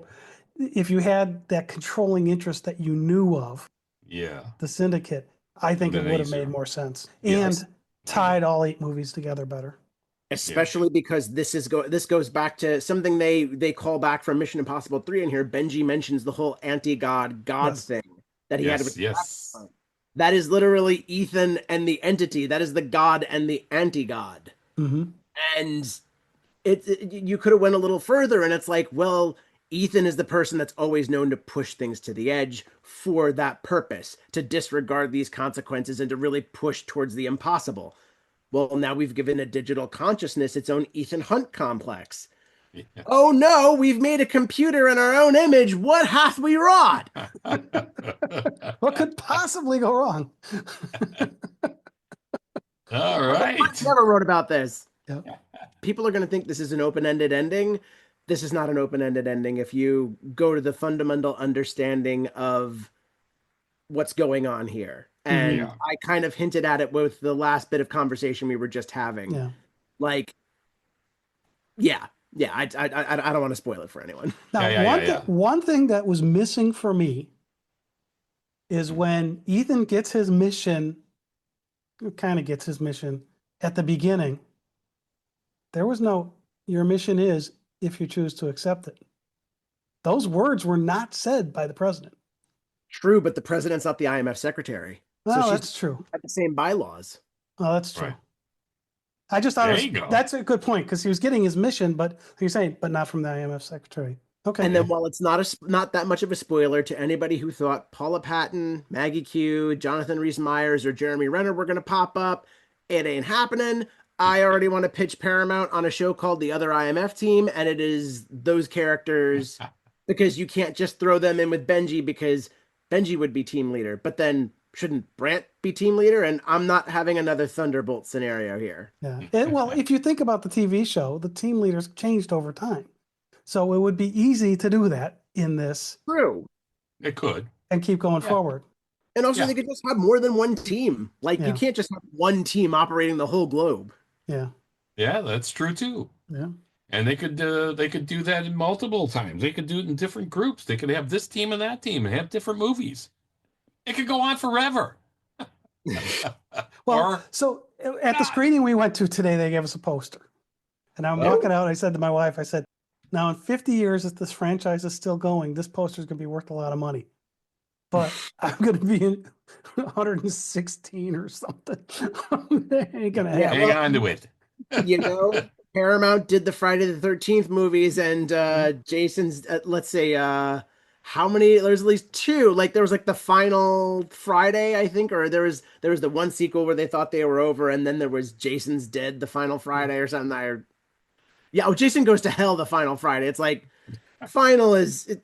[SPEAKER 3] if you had that controlling interest that you knew of,
[SPEAKER 1] Yeah.
[SPEAKER 3] the Syndicate, I think it
[SPEAKER 1] Been
[SPEAKER 3] would have
[SPEAKER 1] easier.
[SPEAKER 3] made more sense
[SPEAKER 1] Yes.
[SPEAKER 3] and tied all 8 movies together better.
[SPEAKER 2] Especially because this goes back to something they call back from Mission Impossible 3 in here. Benji mentions the whole anti-God God
[SPEAKER 3] Yes.
[SPEAKER 2] thing that he had with
[SPEAKER 1] Yes. Yes.
[SPEAKER 2] that is literally Ethan and the entity. That is the God and the anti-God.
[SPEAKER 3] Mm-hmm.
[SPEAKER 2] And you could have went a little further and it's like, well, Ethan is the person that's always known to push things to the edge for that purpose, to disregard these consequences and to really push towards the impossible. Well, now we've given a digital consciousness its own Ethan Hunt complex.
[SPEAKER 1] Yeah.
[SPEAKER 2] Oh no, we've made a computer in our own image. What hath we wrought?
[SPEAKER 3] What could possibly go wrong?
[SPEAKER 1] All
[SPEAKER 2] I
[SPEAKER 1] right.
[SPEAKER 2] never wrote about this.
[SPEAKER 3] Yeah.
[SPEAKER 2] People are going to think this is an open-ended ending. This is not an open-ended ending if you go to the fundamental understanding of what's going on here. And
[SPEAKER 1] Yeah.
[SPEAKER 2] I kind of hinted at it with the last bit of conversation we were just having.
[SPEAKER 3] Yeah.
[SPEAKER 2] Like, yeah, yeah. I don't want to spoil it for anyone.
[SPEAKER 3] Now,
[SPEAKER 1] Yeah.
[SPEAKER 3] one thing that was missing for me is when Ethan gets his mission, kind of gets his mission at the beginning. There was no, your mission is if you choose to accept it. Those words were not said by the president.
[SPEAKER 2] True, but the president's not the IMF secretary, so
[SPEAKER 3] No,
[SPEAKER 2] she's
[SPEAKER 3] that's true.
[SPEAKER 2] got the same bylaws.
[SPEAKER 3] Oh, that's true.
[SPEAKER 1] Right.
[SPEAKER 3] I just thought
[SPEAKER 1] There you go.
[SPEAKER 3] that's a good point because he was getting his mission, but you're saying, but not from the IMF secretary. Okay.
[SPEAKER 2] And then while it's not that much of a spoiler to anybody who thought Paula Patton, Maggie Q, Jonathan Rhys-Meyers, or Jeremy Renner were going to pop up, it ain't happening. I already want to pitch Paramount on a show called The Other IMF Team, and it is those characters because you can't just throw them in with Benji because Benji would be team leader, but then shouldn't Brant be team leader? And I'm not having another Thunderbolt scenario here.
[SPEAKER 3] Yeah. Well, if you think about the TV show, the team leaders changed over time. So it would be easy to do that in this
[SPEAKER 2] True.
[SPEAKER 1] It could.
[SPEAKER 3] and keep going forward.
[SPEAKER 2] And also,
[SPEAKER 1] Yeah.
[SPEAKER 2] they could just have more than one team. Like,
[SPEAKER 3] Yeah.
[SPEAKER 2] you can't just have one team operating the whole globe.
[SPEAKER 3] Yeah.
[SPEAKER 1] Yeah, that's true too.
[SPEAKER 3] Yeah.
[SPEAKER 1] And they could do that in multiple times. They could do it in different groups. They could have this team and that team and have different movies. It could go on forever.
[SPEAKER 3] Well,
[SPEAKER 1] Or
[SPEAKER 3] so at the screening we went to today, they gave us a poster. And I'm walking out. I said to my wife, I said, now in 50 years, if this franchise is still going, this poster is going to be worth a lot of money. But I'm going to be in 116 or something. Ain't going to happen.
[SPEAKER 1] hang on to it.
[SPEAKER 2] You know, Paramount did the Friday the 13th movies, and Jason's, let's say, how many? There's at least 2. Like, there was like the final Friday, I think, or there was the one sequel where they thought they were over, and then there was Jason's Dead, the final Friday, or something. Jason Goes to Hell, the final Friday. It's like, final is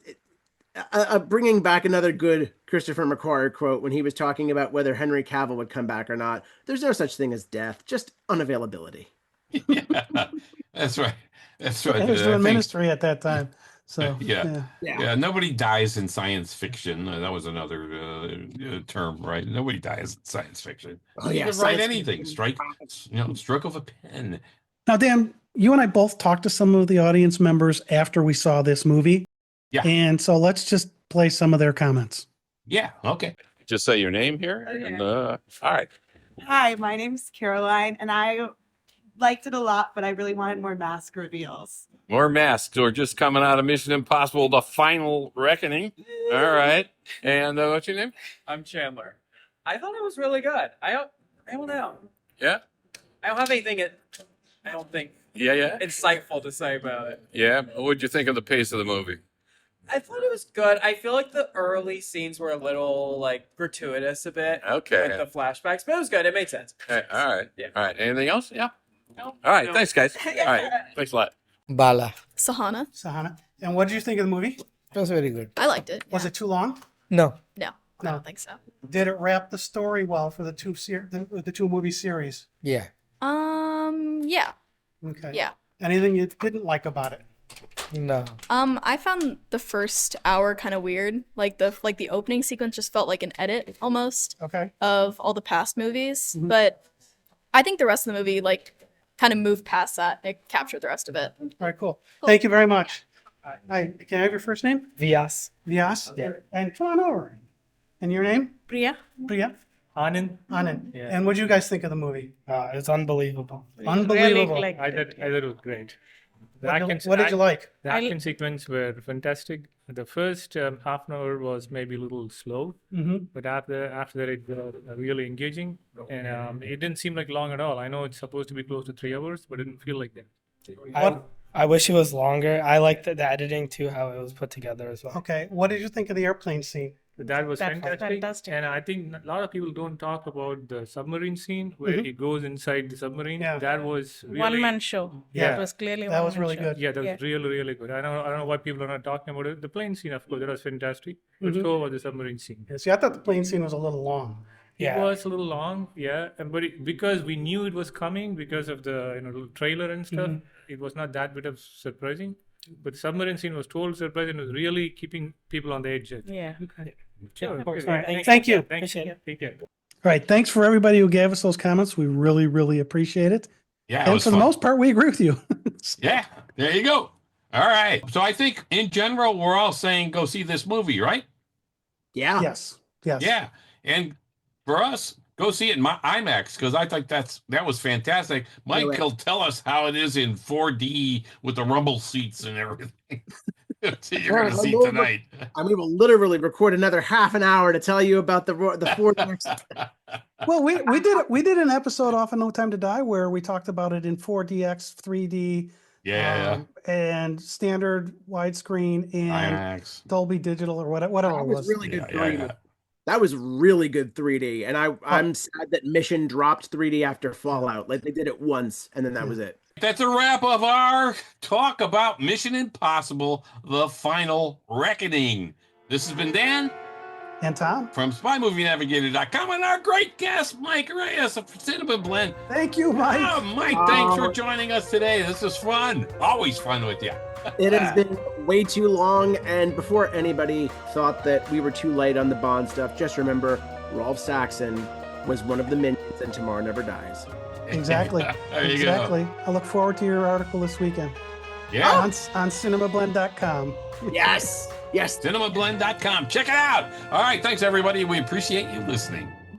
[SPEAKER 2] bringing back another good Christopher McQuarrie quote when he was talking about whether Henry Cavill would come back or not. There's no such thing as death, just unavailability.
[SPEAKER 1] Yeah, that's right. That's right.
[SPEAKER 3] He was
[SPEAKER 1] I
[SPEAKER 3] doing
[SPEAKER 1] think-
[SPEAKER 3] ministry at that time. So,
[SPEAKER 1] Yeah. Yeah, nobody dies in science fiction. That was another term, right? Nobody dies in science fiction.
[SPEAKER 2] Oh,
[SPEAKER 1] You
[SPEAKER 2] yeah,
[SPEAKER 1] could write
[SPEAKER 2] science
[SPEAKER 1] anything.
[SPEAKER 2] fiction.
[SPEAKER 1] Stroke of a pen.
[SPEAKER 3] Now, Dan, you and I both talked to some of the audience members after we saw this movie.
[SPEAKER 1] Yeah.
[SPEAKER 3] And so let's just play some of their comments.
[SPEAKER 1] Yeah. Okay.
[SPEAKER 4] Just say your name here.
[SPEAKER 5] Okay.
[SPEAKER 4] And, all right.
[SPEAKER 5] Hi, my name's Caroline, and I liked it a lot, but I really wanted more mask reveals.
[SPEAKER 4] More masks. We're just coming out of Mission Impossible: The Final Reckoning. All right. And what's your name?
[SPEAKER 6] I'm Chandler. I thought it was really good. I don't know.
[SPEAKER 4] Yeah.
[SPEAKER 6] I don't have anything. I don't think
[SPEAKER 4] Yeah.
[SPEAKER 6] insightful to say about it.
[SPEAKER 4] Yeah. What'd you think of the pace of the movie?
[SPEAKER 6] I thought it was good. I feel like the early scenes were a little like gratuitous a bit
[SPEAKER 4] Okay.
[SPEAKER 6] with the flashbacks, but it was good. It made sense.
[SPEAKER 4] All right.
[SPEAKER 6] Yeah.
[SPEAKER 4] All right. Anything else? Yeah.
[SPEAKER 6] No,
[SPEAKER 4] All right.
[SPEAKER 6] no.
[SPEAKER 4] Thanks, guys. All right. Thanks a lot.
[SPEAKER 7] Bala.
[SPEAKER 8] Sahana.
[SPEAKER 3] Sahana. And what did you think of the movie?
[SPEAKER 7] It was very good.
[SPEAKER 8] I liked it.
[SPEAKER 3] Was it too long?
[SPEAKER 7] No.
[SPEAKER 8] No, I
[SPEAKER 3] No.
[SPEAKER 8] don't think so.
[SPEAKER 3] Did it wrap the story well for the two movie series?
[SPEAKER 7] Yeah.
[SPEAKER 8] Yeah.
[SPEAKER 3] Okay.
[SPEAKER 8] Yeah.
[SPEAKER 3] Anything you didn't like about it?
[SPEAKER 7] No.
[SPEAKER 8] I found the first hour kind of weird. Like the opening sequence just felt like an edit almost
[SPEAKER 3] Okay.
[SPEAKER 8] of all the past movies.
[SPEAKER 3] Mhm.
[SPEAKER 8] But I think the rest of the movie, like, kind of moved past that. It captured the rest of it.
[SPEAKER 3] All right, cool. Thank you very much. Hi, can I have your first name?
[SPEAKER 7] Vyas.
[SPEAKER 3] Vyas? Yeah. And come on over. And your name?
[SPEAKER 9] Priya.
[SPEAKER 3] Priya?
[SPEAKER 9] Anand.
[SPEAKER 3] Anand.
[SPEAKER 9] Yeah.
[SPEAKER 3] And what do you guys think of the movie?
[SPEAKER 7] It's unbelievable.
[SPEAKER 3] Unbelievable.
[SPEAKER 9] Really,
[SPEAKER 10] I thought it was great. The
[SPEAKER 3] What did you like?
[SPEAKER 10] The action sequence were fantastic. The first half an hour was maybe a little slow,
[SPEAKER 3] Mm-hmm.
[SPEAKER 10] but after that it was really engaging, and it didn't seem like long at all. I know it's supposed to be close to 3 hours, but it didn't feel like that.
[SPEAKER 7] I wish it was longer. I liked the editing too, how it was put together as well.
[SPEAKER 3] Okay. What did you think of the airplane scene?
[SPEAKER 10] That was
[SPEAKER 9] That was
[SPEAKER 10] fantastic.
[SPEAKER 9] fantastic.
[SPEAKER 10] And I think a lot of people don't talk about the submarine scene where he goes inside the submarine.
[SPEAKER 3] Yeah.
[SPEAKER 10] That was really
[SPEAKER 9] One man show.
[SPEAKER 3] Yeah.
[SPEAKER 9] That was clearly
[SPEAKER 3] That
[SPEAKER 9] one
[SPEAKER 3] was
[SPEAKER 9] man
[SPEAKER 3] really
[SPEAKER 9] show.
[SPEAKER 3] good.
[SPEAKER 10] Yeah, that was
[SPEAKER 9] Yeah.
[SPEAKER 10] really, really good. I don't know why people are not talking about it. The plane scene, of course, that was fantastic. But so was the submarine scene.
[SPEAKER 3] Yeah, see, I thought the plane scene was a little long.
[SPEAKER 10] It was a little long, yeah, but because we knew it was coming because of the little trailer and stuff, it was not that bit of surprising. But the submarine scene was total surprise and was really keeping people on the edge.
[SPEAKER 9] Yeah.
[SPEAKER 10] Sure, of course.
[SPEAKER 3] All right, thank you.
[SPEAKER 10] Thank you. Take care.
[SPEAKER 3] All right. Thanks for everybody who gave us those comments. We really, really appreciate it.
[SPEAKER 1] Yeah, it
[SPEAKER 3] And
[SPEAKER 1] was
[SPEAKER 3] for
[SPEAKER 1] fun.
[SPEAKER 3] the most part, we agree with you.
[SPEAKER 1] Yeah, there you go. All right. So I think in general, we're all saying go see this movie, right?
[SPEAKER 2] Yeah.
[SPEAKER 3] Yes. Yes.
[SPEAKER 1] Yeah. And for us, go see it in my IMAX because I think that was fantastic. Mike
[SPEAKER 2] Wait.
[SPEAKER 1] will tell us how it is in 4D with the rumble seats and everything. You're going to see tonight.
[SPEAKER 2] I mean, we'll literally record another half an hour to tell you about the 4DX.
[SPEAKER 3] Well, we did an episode off of No Time to Die where we talked about it in 4DX, 3D,
[SPEAKER 1] Yeah.
[SPEAKER 3] and standard widescreen and
[SPEAKER 1] IMAX.
[SPEAKER 3] Dolby Digital or whatever
[SPEAKER 2] That
[SPEAKER 3] it
[SPEAKER 2] was
[SPEAKER 3] was.
[SPEAKER 2] really good
[SPEAKER 1] Yeah,
[SPEAKER 2] 3D.
[SPEAKER 1] yeah.
[SPEAKER 2] That was really good 3D. And I'm sad that Mission dropped 3D after Fallout. Like they did it once and then that was it.
[SPEAKER 1] That's a wrap of our talk about Mission Impossible, The Final Reckoning. This has been Dan
[SPEAKER 3] And Tom.
[SPEAKER 1] from SpyMovieNavigator.com and our great guest, Mike Reyes of Cinema Blend.
[SPEAKER 3] Thank you, Mike.
[SPEAKER 1] Oh, Mike, thanks for joining us today. This is fun. Always fun with you.
[SPEAKER 2] It has been way too long. And before anybody thought that we were too late on the Bond stuff, just remember Rolf Saxon was one of the minions in Tomorrow Never Dies.
[SPEAKER 3] Exactly.
[SPEAKER 1] There you
[SPEAKER 3] exactly. I look forward to your article this weekend.
[SPEAKER 1] Yeah.
[SPEAKER 3] On cinemablend.com.
[SPEAKER 2] Yes. Yes.
[SPEAKER 1] CinemaBlend.com. Check it out. All right. Thanks, everybody. We appreciate you listening.